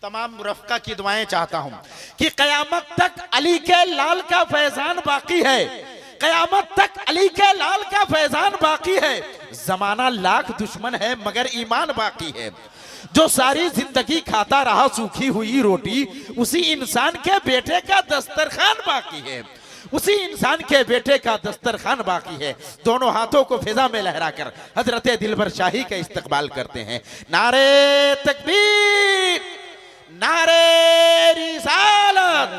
तमाम मुरफ़्क़ा की दुआएं चाहता हूं कि क़यामत तक अली के लाल का फैजान बाकी है, क़यामत तक अली के लाल का फैजान बाकी है। जमाना लाख दुश्मन है मगर ईमान बाकी है। जो सारी जिंदगी खाता रहा सूखी हुई रोटी, उसी इंसान के बेटे का दस्तरखान बाकी है, उसी इंसान के बेटे का दस्तरखान बाकी है। दोनों हाथों को फिजा में लहराकर हजरत दिलबर शाही का इस्तकबाल करते हैं। नारे तकबीर, नारे रिसालत,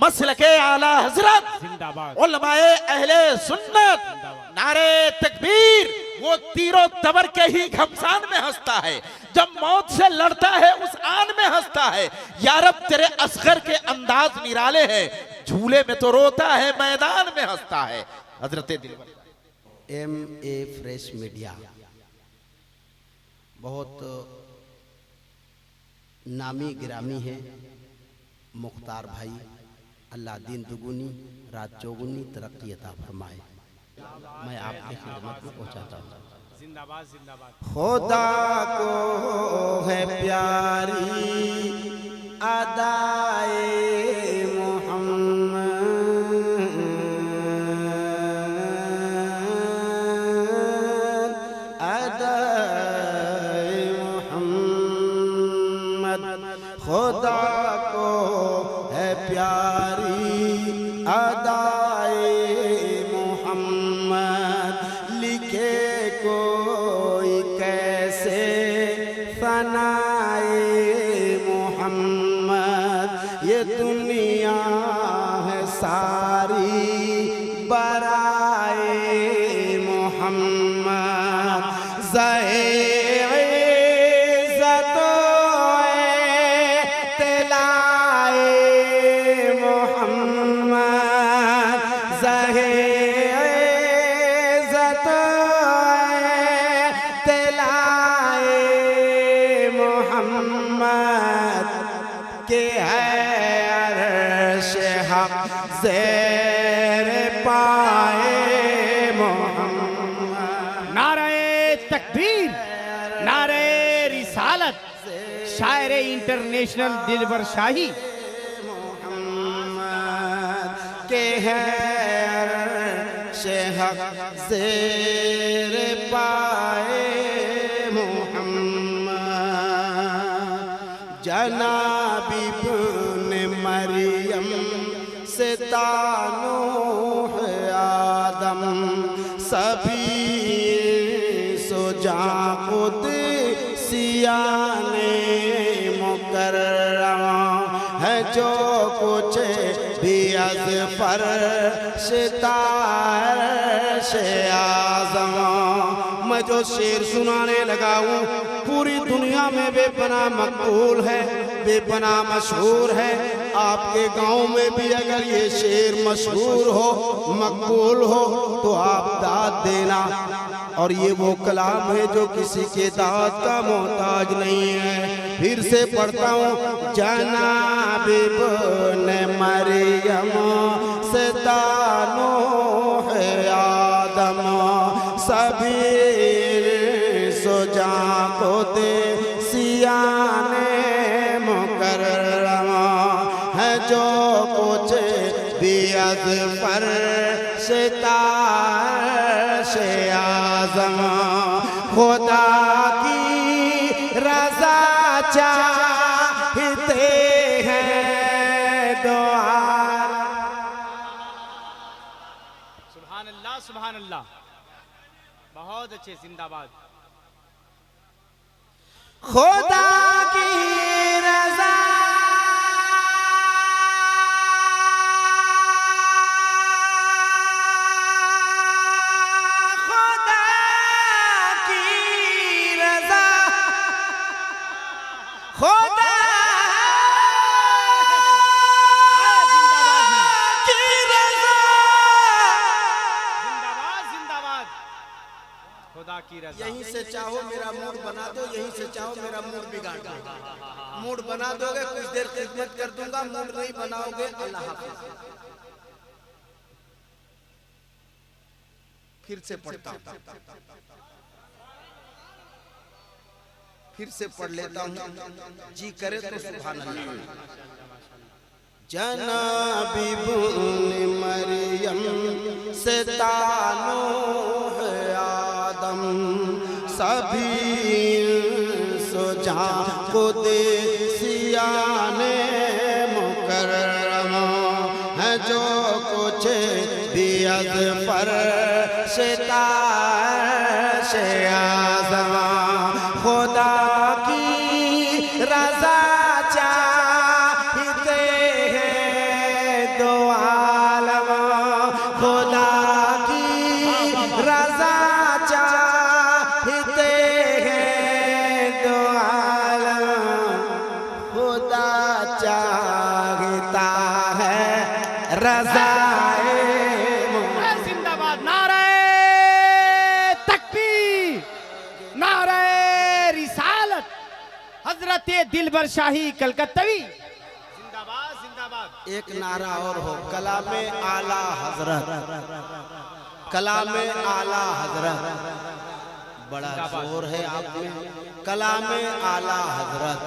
मसलके आला हजरत जिंदाबाद, उलमाए अहले सुन्नत, नारे तकबीर। वो तीरों तबर के ही घमसान में हंसता है, जब मौत से लड़ता है उस आन में हंसता है। यारब तेरे असगर के अंदाज निराले हैं, झूले में तो रोता है मैदान में हंसता है। हजरत दिलबर MA फ्रेश मीडिया बहुत नामी गिरामी है। मुख्तार भाई, अल्लाह दिन दुगुनी रात चौगुनी तरक्की अता फरमाए। मैं आपकी खिदमत में पहुंचाता हूँ। जिंदाबाद जिंदाबाद। खुदा को है प्यारी अदाए मोहम्मद, अदाए मोहम्मद। खुदा को है प्यारी अदाए मोहम्मद, लिखे कोई कैसे फनाए मोहम्मद। ये दुनिया है सारी बराए मोहम्मद। के है अर्श हक ज़ेर पाए मोहम्मद। नारे तकबीर, नारे रिसालत, शायर इंटरनेशनल दिलबर शाही मोहम्मद के है अर्श हक ज़ेर पाए मोहम्मद। जनाब इब्न मरियम से तानूह आदम सभी सुजा कुदसियाने मुकर्रमा है। जो कुछ भी अज़ फर्श तारश आज़म। मैं जो शेर सुनाने लगा हूँ पूरी दुनिया में बेपनाह मकबूल है, बेपनाह मशहूर है। आपके गांव में भी अगर ये शेर मशहूर हो, मकबूल हो, तो आप दाद देना। और ये वो कलाम है जो किसी के दाद का मोहताज नहीं है। फिर से पढ़ता हूँ। जनाब इब्न मरियम से तानूह आदम सभी सुजा को दे सियाने मुकर्रमा है। जो कुछ भी अज़ फर्श तारश आज़म। खुदा की रज़ा चाहते हैं दुआ। सुभान अल्लाह सुभान अल्लाह। बहुत अच्छे, जिंदाबाद। खुदा की रज़ा खुदा की रज़ा, जिंदाबाद जिंदाबाद। खुदा की रज़ा। यहीं से चाहो मेरा मूड बना दो, यहीं से चाहो मेरा मूड बिगाड़ दो। मूड बना दोगे कुछ देर खिदमत कर दूंगा, मूड नहीं बनाओगे अल्लाह हाफ़िज़। फिर से पढ़ता हूं। फिर से पढ़ लेता हूँ, जी करे तो सुभान अल्लाह। जनाबी बुन मरियम से तानूह आदम सभी सोजा को दे सियाने मुकर्रम है जो कुछ भी अज़ पर शिता से आज़मा खुदा की रज़ा चाहते हैं दो आलम खुदा की रज़ा चाहते हैं दो आलम खुदा चाहता है रज़ाए जिंदाबाद। नारे तकबीर, नारे रिसालत, हजरत दिलबर शाही कलकत्तवी जिंदाबाद जिंदाबाद। एक नारा और हो, कलामे आला हजरत, कलामे आला हजरत। बड़ा जोर है आप में, कलामे आला हजरत।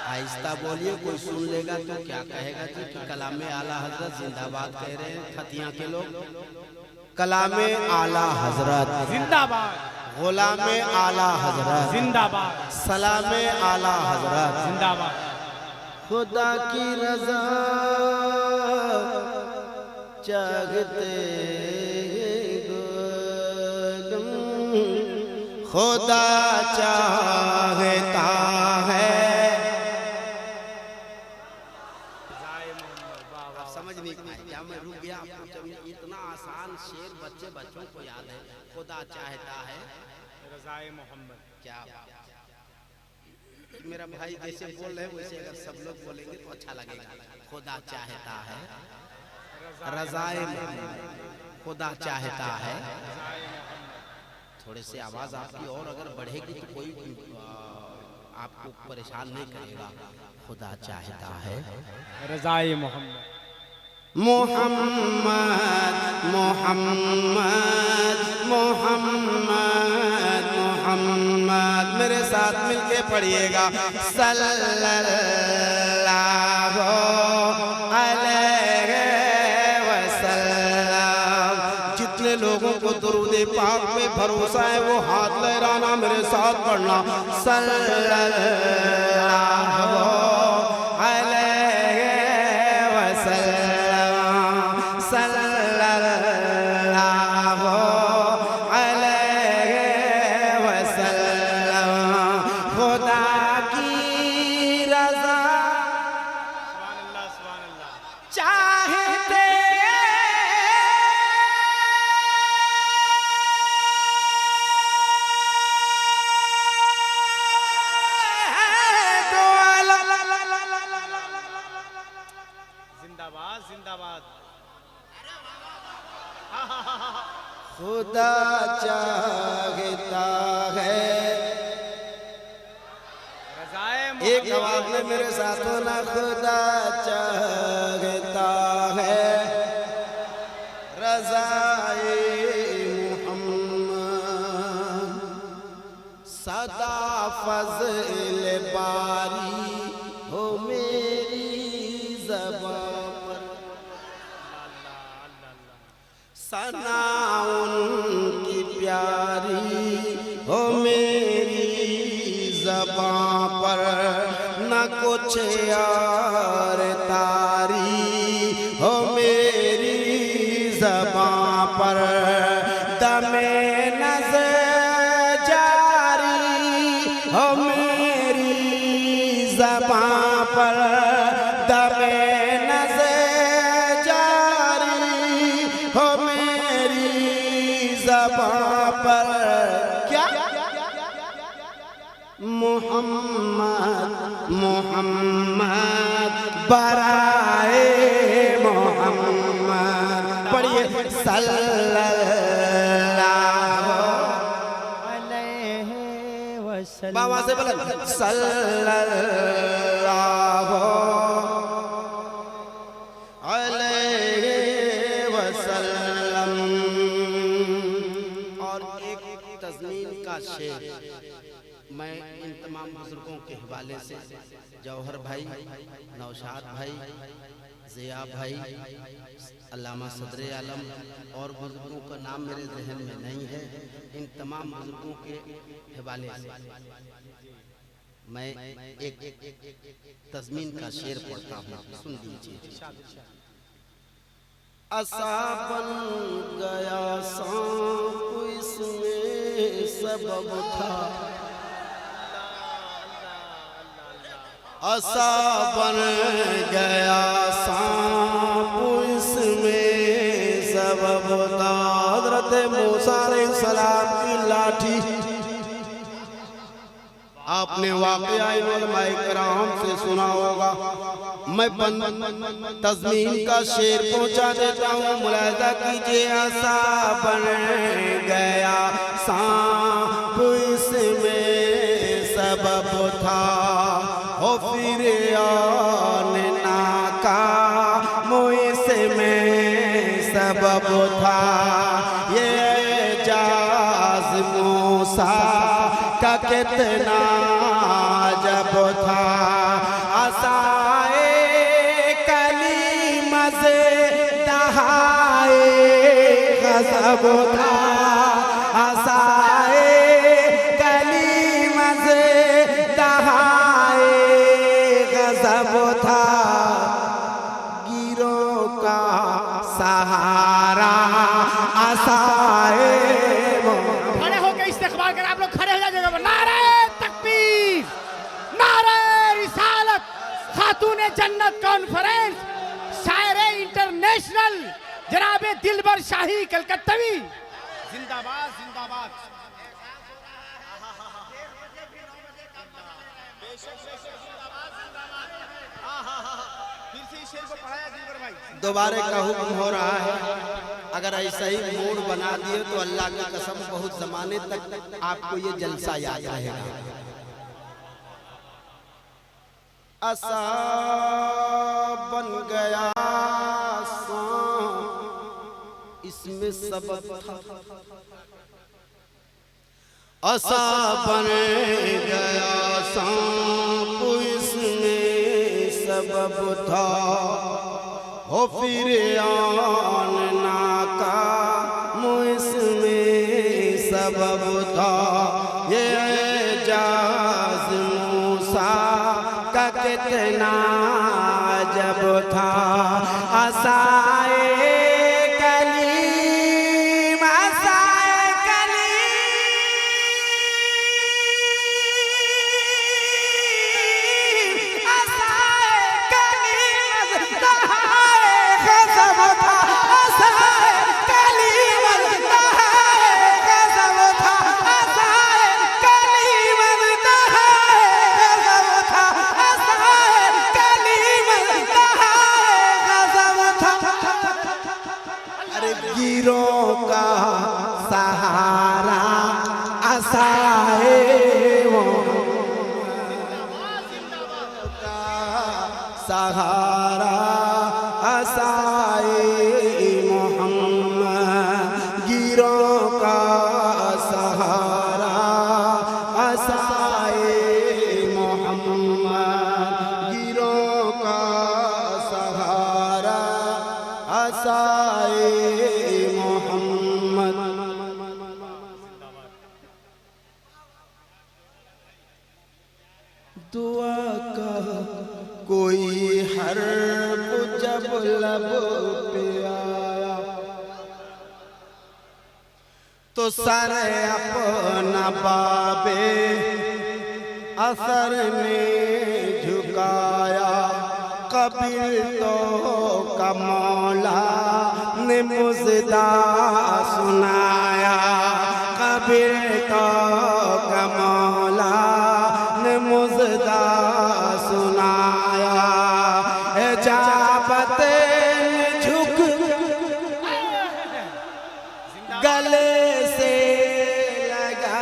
आहिस्ता बोलिए, कोई सुन लेगा तो क्या कहेगा जी कि कलामे आला हजरत जिंदाबाद कह रहे हैं खतिया के लोग। कलामे आला हजरत जिंदाबाद, गुलामे आला हजरत जिंदाबाद, सलामे आला हजरत जिंदाबाद। खुदा की रज़ा चाहते गुलम खुदा चाहता है। आप समझ नहीं पाए क्या? मैं रुक गया आपको जब इतना आसान शेर बच्चों को याद है। खुदा चाहता है रज़ाए मोहम्मद। क्या बात। मेरा भाई जैसे बोल रहे हैं वैसे अगर सब लोग बोलेंगे तो अच्छा लगेगा। खुदा चाहता है रज़ाए मोहम्मद, खुदा चाहता है। थोड़े से आवाज आपकी और अगर बढ़ेगी तो कोई आपको परेशान नहीं करेगा। खुदा चाहता है रज़ाए मोहम्मद। मोहम्मद मोहम्मद मोहम्मद मोहम्मद, मेरे साथ मिलके पढ़िएगा। सल्लल्लाहु अलैहि वसल्लम। जितने लोगों को दुरूद पाक पे भरोसा है वो हाथ लहराना, मेरे साथ पढ़ना। सल्लल्लाहु अलैहि वसल्लम, सल्लल्लाहु अलैहि वसल्लम। खुदा की रज़ा सुभान अल्लाह, सुभान अल्लाह। चाहते दो आलम। जिंदाबाद जिंदाबाद। खुदा चाहता है। रज़ाए एक आवाज में मेरे साथ होना। खुदा चाहता है रज़ाए मोहम्मद। सदा फज़ल बारी हो मेरी ज़बान पर, सना उनकी प्यारी हो मेरी ज़बां पर। न कुछ यार तारी हो मेरी ज़बां पर। दमे नज़र जारी हो मेरी ज़बां पर। दमे नज़र जारी हो मेरी ज़बां पर। क्या मोहम्मद मोहम्मद बराए मोहम्मद। पढ़िए सल्लल्लाहु अलैहि वसल्लम। बाबा से बोले सल्लल्लाहु अलैहि वसल्लम। और एक तज़मीन का शेर मैं इन बुजुर्गों के हवाले से जौहर भाई, नौशाद भाई, ज़िया भाई, अल्लामा सदर आलम और बुजुर्गों का नाम मेरे जहन में नहीं है, इन तमाम बुजुर्गों के हवाले से मैं एक तज़मीन का शेर पढ़ता हूँ, सुन लीजिए। असा बन गया सांप इसमें सबब था, असा बन गया सांप इसमें सबब था। हज़रत मूसा अलैहिस्सलाम की लाठी, आपने वाक़या उलमाए किराम से सुना होगा। मैं तज़मीन का शेर पहुंचा देता हूँ, मुलाहिज़ा कीजिए। असा बन गया सांप इसमें सबब था, हो फिर नाकाम इसमें सबब था। ये जाज़ मूसा का कितना जब था, आसाए कलीमा से दहाए गज़ब था, आसाए कलीमा से दहाए गज़ब था। गिरों का सहारा आसाए। खड़े होकर इस्तेक़बाल करें, आप लोग खड़े हो जाइएगा। नारे तकबीर, नारे रिसालत, खातूने जन्नत कॉन्फ्रेंस, शायरे इंटरनेशनल जनाबे दिलबर शाही कलकत्तवी जिंदाबाद जिंदाबाद। फिर से इस शेर को पढ़ाया दिलबर भाई। दोबारे का हुक्म हो रहा है, अगर ऐसा ही मूड बना दिए तो अल्लाह की कसम बहुत जमाने तक आपको ये जलसा याद रहेगा। असा बन गया सांप इसमें सबब था, असा बन गया सांप इसमें सबब था, हो फिर नाकाम इसमें सबब था। ये जाज़ मूसा का कितना जब था, आसाए कलीम, आसाए कलीम, आसाए कलीम दहाए गज़ब था, आसाए कलीम दहाए गज़ब था, आसाए कलीम दहाए गज़ब था, आसाए कलीम दहाए गज़ब था। अरे गिरों का सहारा आसाए सहारा आसाए मोहम्मद, गिरों का सहारा आसाए मोहम्मद, गिरों का सहारा आसाए मोहम्मद। दुआ का कोई हर्फ जब लब पे आया तो सर अपना बाबे असर ने झुकाया। कबीर तो का मौला ने मुजदा सुनाया, कबीर तो का मौला ने मुजदा सुनाया। इजाबत झुक गले से लगा,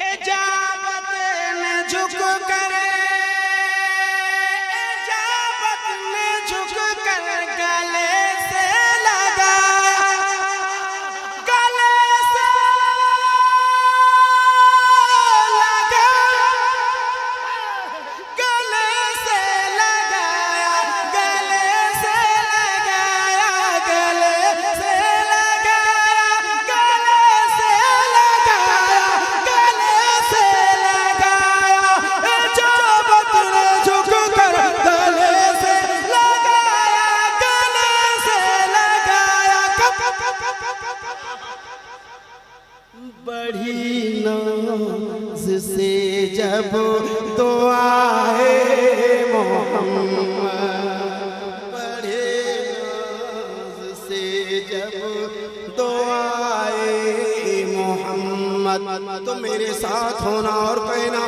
इजाबत ने झुक कर, इजाबत ने झुक कर गले से लगा, गले से जब दुआए मोहम्मद पढ़े नाज से जब दुआए मोहम्मद तो मेरे साथ होना और कहना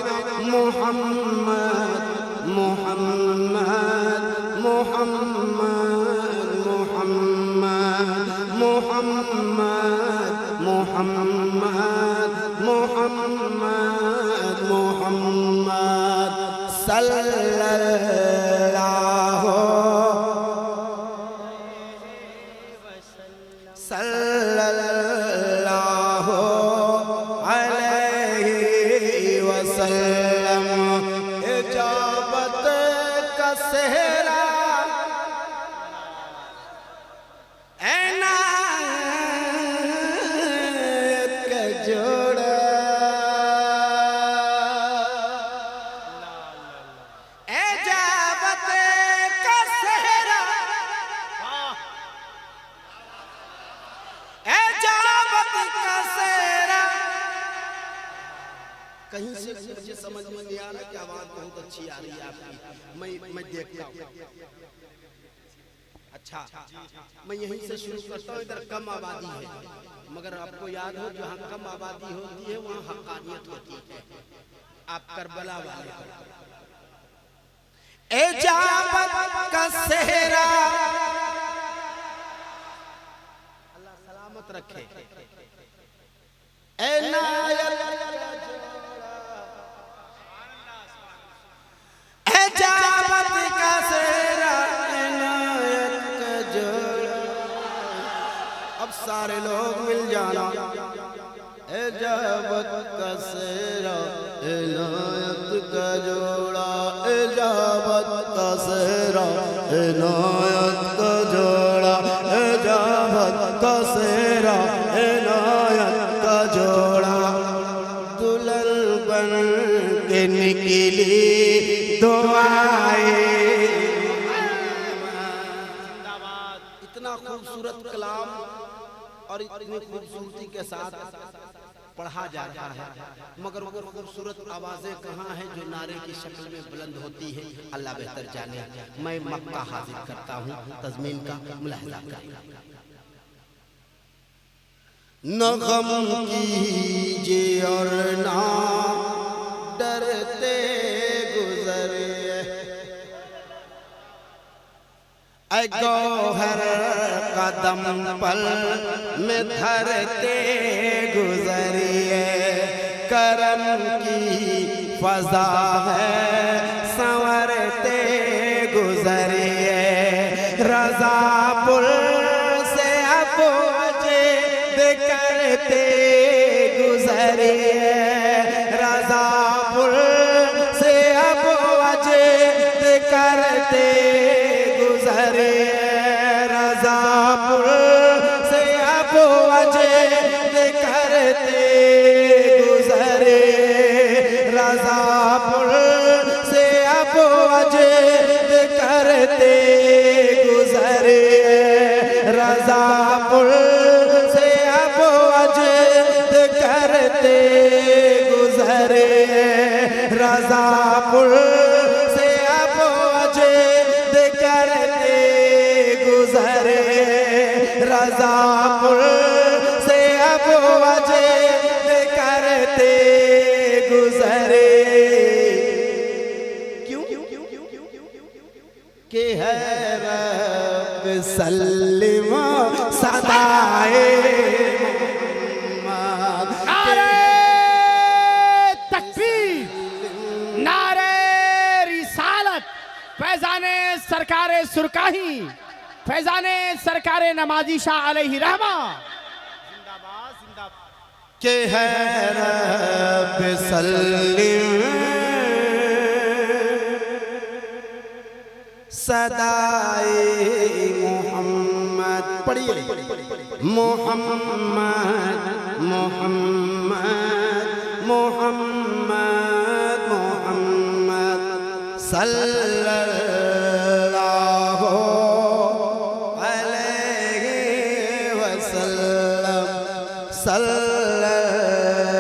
मोहम्मद मोहम्मद मोहम्मद मोहम्मद मोहम्मद मोहम्मद मोहम्मद मोहम्मद सल्लल्लाहु सल्लल्लाहु अलैहि वसल्लम इजाबत का सेहरा एनायत का जोड़ा इजाबत का सेहरा इजाबत का सेहरा कहीं से मुझे समझ में नहीं आ रहा कि आवाज बहुत अच्छी आ रही है आपकी मैं देखता हूँ अच्छा मैं यहीं से शुरू करता हूँ इधर कम आबादी है मगर आपको याद हो जहाँ कम आबादी होती है वहाँ हक्कानियत होती है आप करबला वाले हो इजाबत का सेहरा अल्लाह सलामत रखे इनायत इजाबत का सेहरा इनायत का जोड़ा अब सारे लोग मिल जाना इजाबत का सेहरा इनायत का जोड़ा इजाबत का सेहरा इनायत का जोड़ा इजाबत का सेहरा इनायत का जोड़ा दुल्हन बन के निकली दुआएं इतना खूबसूरत कलाम और इतनी खूबसूरती के साथ पढ़ा जा रहा है मगर वो खूबसूरत आवाजें कहाँ हैं जो नारे की शक्ल में बुलंद होती है अल्लाह बेहतर जाने मैं मक्का हाजिर करता हूँ तज़मीन का मुलाहिजा करना न गम कीजिए और ना डरते गुजरे ऐ गौहर कदम पल में धरते गुजरिए करम की फजा है संवरते गुजरिए रजा पुल से अब करते गुजरिए रजा पुल से अब वजद करते गुजरिए रजा पुल से अब वजद करते गुजरिए रजा पुल से अब वजद करते गुजरिए रजा पुल करते गुजरे रजा पुल से अब वजद करते गुजरे रजा पुल से अब वजद करते गुजरे क्यों के है रब सल्लिमा सदाए फैजाने सरकारे सुरकाही फैजाने सरकारे नमाजी शाह अलैहि रहमा जिंदाबाद जिंदाबाद के है रब सल्लिम सदाए मोहम्मद पढ़िए मोहम्मद मोहम्मद मोहम्मद मोहम्मद सल्लल्लाहु अलैहि वसल्लम सल्लल्लाहु